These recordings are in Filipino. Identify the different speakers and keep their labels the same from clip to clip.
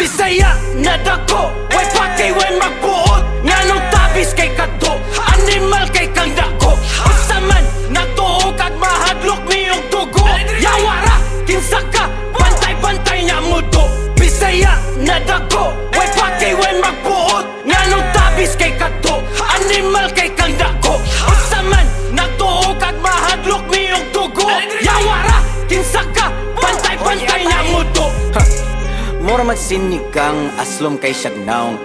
Speaker 1: Bisaya na dako, way pati way magbuot. Nganong tabis kay kadto, animal kay kang dako. Usaman, natuo kag mahadlok miyong tugo. Yawara, kinsa ka, bantay-bantay niya mudo. Bisaya na dako, way pati way magbuot. Nganong tabis kay kadto, animal kay kang dako. Usaman, natuo kag mahadlok miyong tugo. Yawara, kinsa ka, bantay-bantay niya mudo. Mura magsinigang aslom kay siyagnaw.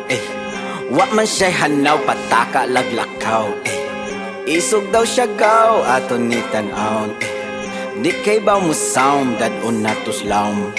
Speaker 1: Wa man siya'y hanaw, pataka laglakaw. Isog daw siya gaw, ato ni tan-aon. Di kay baw mo sound, dadon natos laom.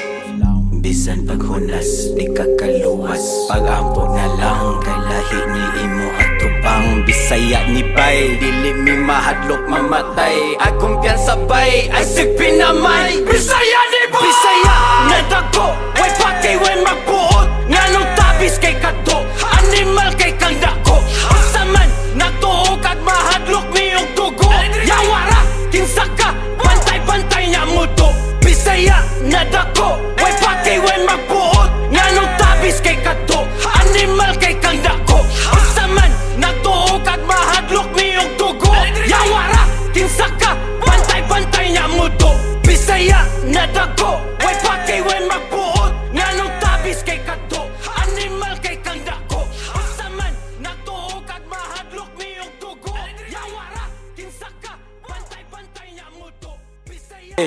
Speaker 1: Bisan paghunas, di kakaluwas. Pag-ampo na lang, kay lahi ni imo at tubang. Bisaya ni bay, dili mi mahadlok mamatay. Akong piyansa bay, ay sigpinamay. Bisaya ni bay! Bisaya na dako, way pati way magbuot. Nganong tabis kay kadto, animal kay kang dako. Usaman, natuo kag mahadlok miyong tugo. Yawara, kinsa ka, bantay-bantay niya mudo. Bisaya na dako, way pati way magbuot. Nganong tabis kay kadto, animal kay kang dako. Usaman, natuo kag mahadlok miyong tugo. Yawara, kinsa ka, bantay-bantay niya mudo. Bisaya na dako, way pati way magbuot. Nganong tabis kay kadto, animal kay kang dako. Usaman, natuo kag mahadlok miyong tugo. Yawara, kinsa ka, bantay-bantay niya mudo. Bisaya.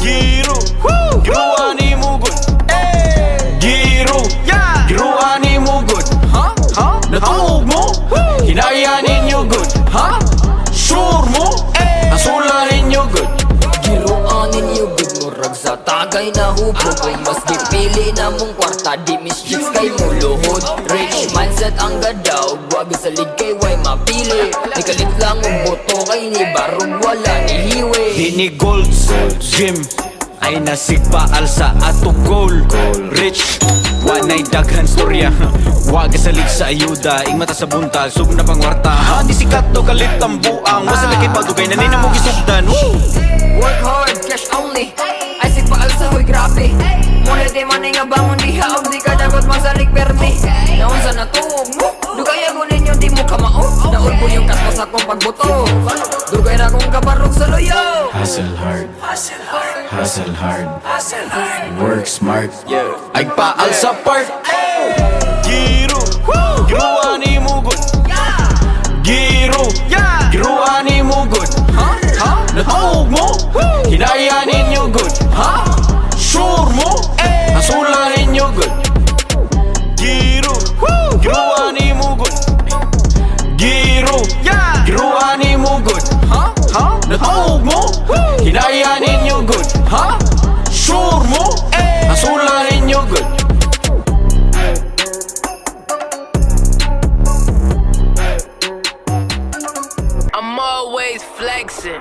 Speaker 2: Giro, giruani mo good. Giro, giruani mo good. Natuog mo, hinaya ninyo good. Sure mo, asula ninyo good.
Speaker 3: Giroan ninyo good, murag sa tagay na hubog. Kung mas gipili na mong kwarta, di mischiefs kay mo luhod. Rich mindset ang gadaw, wag sa lead kay way mapili. Nikalit lang ang boto kay ni barog wala ni hiwi.
Speaker 2: Hini golds, gym ay nasigpaal sa ato goal. Rich, wanay daghan storya. Wag salig sa ayuda, ing mata sa buntag, sub na pangwarta. Di sikat to kalit ang buang, wasalagay pagdugay na ninyo mo gisugdan.
Speaker 3: Work hard, cash only. Ay sigpaal sa hoy grabe. Muna di man nga bangon diha, di ka dapat masalig permi. Naon sa natuog mo, dugay ako ninyo di mo kamao. Naulbo yung kasma sa kong pagboto. Dugay na kong kabarog sa loyo.
Speaker 4: Hustle hard, hustle hard, hustle hard, hustle hard. Work smart,
Speaker 2: Ay paal sa part. Giro, giruani mo good. Giro, giruani mo good. Natuog mo, hinaya ninyo good. Sure mo, asula ninyo good. Giro, giruani mo good. Giro, giruani mo good. Natuog mo, hinaya ninyo good. Sure mo, asula ninyo good.
Speaker 5: I'm always flexing.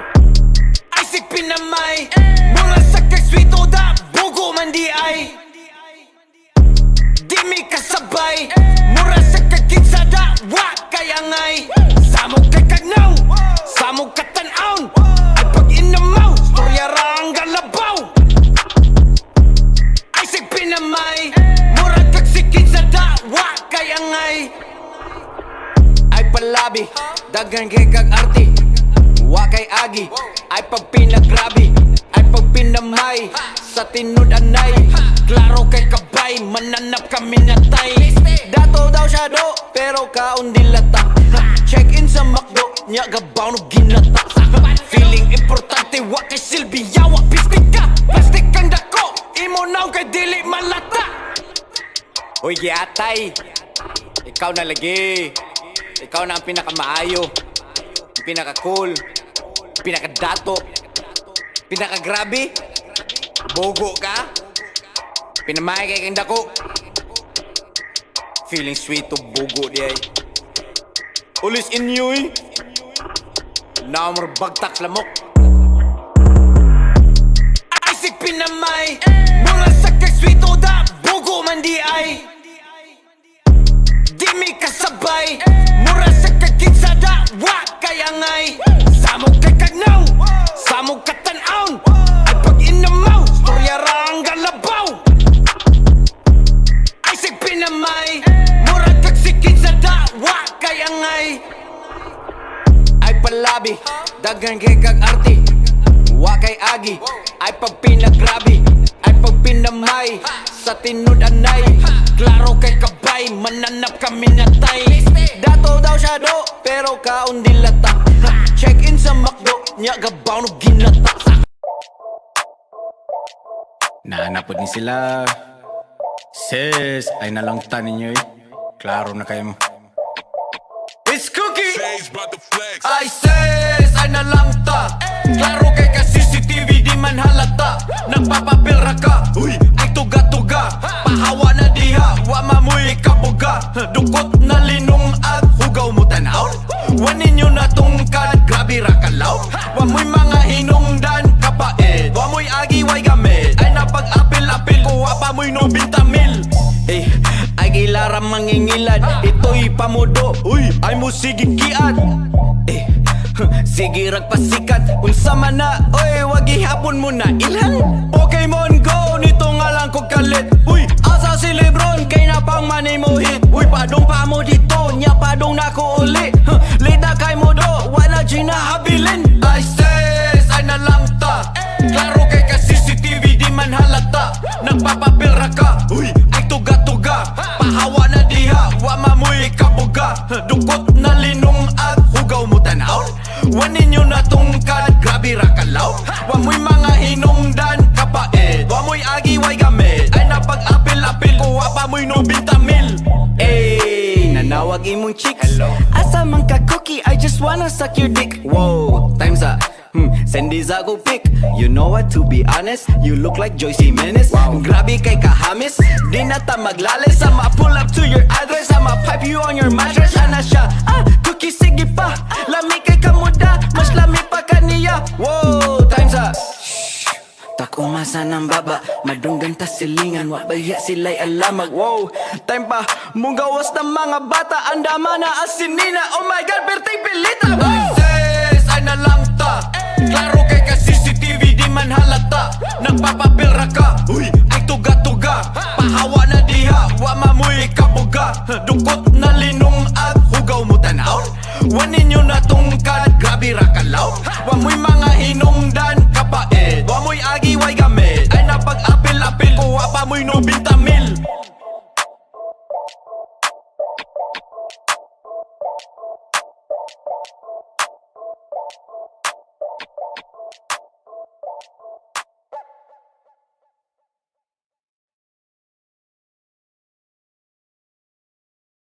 Speaker 1: Ay sigpinamay, mura sa kagswito da, bugo man di ay. Di mi kasabay, mura sa kaginsada, wa kayangay. Samog kay kagnaw, samog katanaon. Ay pag inamaw, storya ra ang galabaw. Ay sigpinamay, mura kag sikinsada, wa kayangay. Ay palabi, daghan kay kag arti. Wa kay agi, ay pag pinagrabi, ay pag pinamay, sa tinud anay. Klaro kay kabay, mananap kami natay. Dato daw siya do, pero kaon dilata. Check in sa McDo, nya gabaw no ginata. Feeling importante, wa kay silbi, yawa pistik ka. Plastic kang dako, imo naw kay dili malata. Hoy giatay, ikaw na lagi. Ikaw na ang pinakamaayo, ang pinaka-cool, pinaka-dato, pinaka-grabe. Bogo ka, pinamay kay kang dako. Feeling sweet to bogo di ay. Ulis inyoy, naamor bagtak lamok. Ay sig pinamay, mura sa kagsweet to da, bogo man di ay. Di mi kasabay, mura sa kaginsada, wa kayangay. Samog kay kagnaw, samog katanaon. Ay pag inamaw, storya ra ang galabaw. Ay
Speaker 2: daghan kay kag arti. Wa kay agi, ay pag pinagrabi, ay pag pinamay, sa tinud anay. Klaro kay kabay, mananap kami natay. Dato daw siya do, pero kaon dilata. Check in sa McDo, nya gabaw no ginata. Naanapod ni sila. Sis, ay nalangtan ninyo eh. Klaro na kayo mo. It's Cookie! Ay sis, ay nalangta. Klaro kay ka CCTV di man halata. Nagpapapilra ka, uy, ay tuga-tuga. Pahawa na diha, wa mamuy kabuga. Dukot na linong at hugaw mo tanaw. Wa ninyo na tungkad, grabe ra kalaw. Wa mo'y mga hinungdan kapait. Wa mo'y agi, way gamit. Ay napag-apil-apil, kuha pa mo'y 90,000. Eh, ay gilara mangingilad. Ito'y pamudo, uy, ay musigig kiat. Eh, sige ragpasikat. Unsa man na, oy, wag ihapon mo na ilhan. Pokemon Go, nito nga lang ko kalit. Uy, asa si Lebron, kay na pang money mo hit. Uy, padong pa mo dito, nya padong na ko uli. Lida kay mo do, wala ginahabilin. Ay sis, ay nalangta. Klaro kay ka CCTV, di man halata. Nagpapapilra ka, uy, ay tuga-tuga. Pahawa na diha, wa mamuy kabuga. Dukot na linong at hugaw mo tanaw. Wa ninyo na tungkad, grabe ra kalaw. Wa mo'y mga hinungdan kapait. Wa mo'y agi, way gamit. Ay napag-apil-apil, kuha pa mo'y 90,000. Ey, nanawag imong chicks. Asa man ka Cookie, I just wanna suck your dick. Whoa, time's up. Send these I go pick. You know what, to be honest, you look like Joyce Jimenez. Grabe kay kahamis, di na ta maglalis. I'ma pull up to your address, I'ma pipe you on your mattress. Ana siya, Cookie sige pa. Lami kay kamuda, mas lami pa kaniya. Whoa, time's up. Tak umasa ng baba, madunggan ta silingan. Wa baya sila'y alamag. Wow, time pa, mong gawas ng mga bata. Andama na asinina, oh my god, perting pilita. Ay sis, ay nalangta. Klaro kay ka CCTV, di man halata. Nagpapapilra ka, uy, ay tuga-tuga. Pahawa na diha, wa mamuy kabuga. Dukot na linong at hugaw mo tanaw. Wa ninyo na tungkad, grabe ra kalaw. Wa mo'y mga hinungdan kapait. Wa mo'y agi, way gamit. Ay napag-apil-apil, kuha pa mo'y 90,000.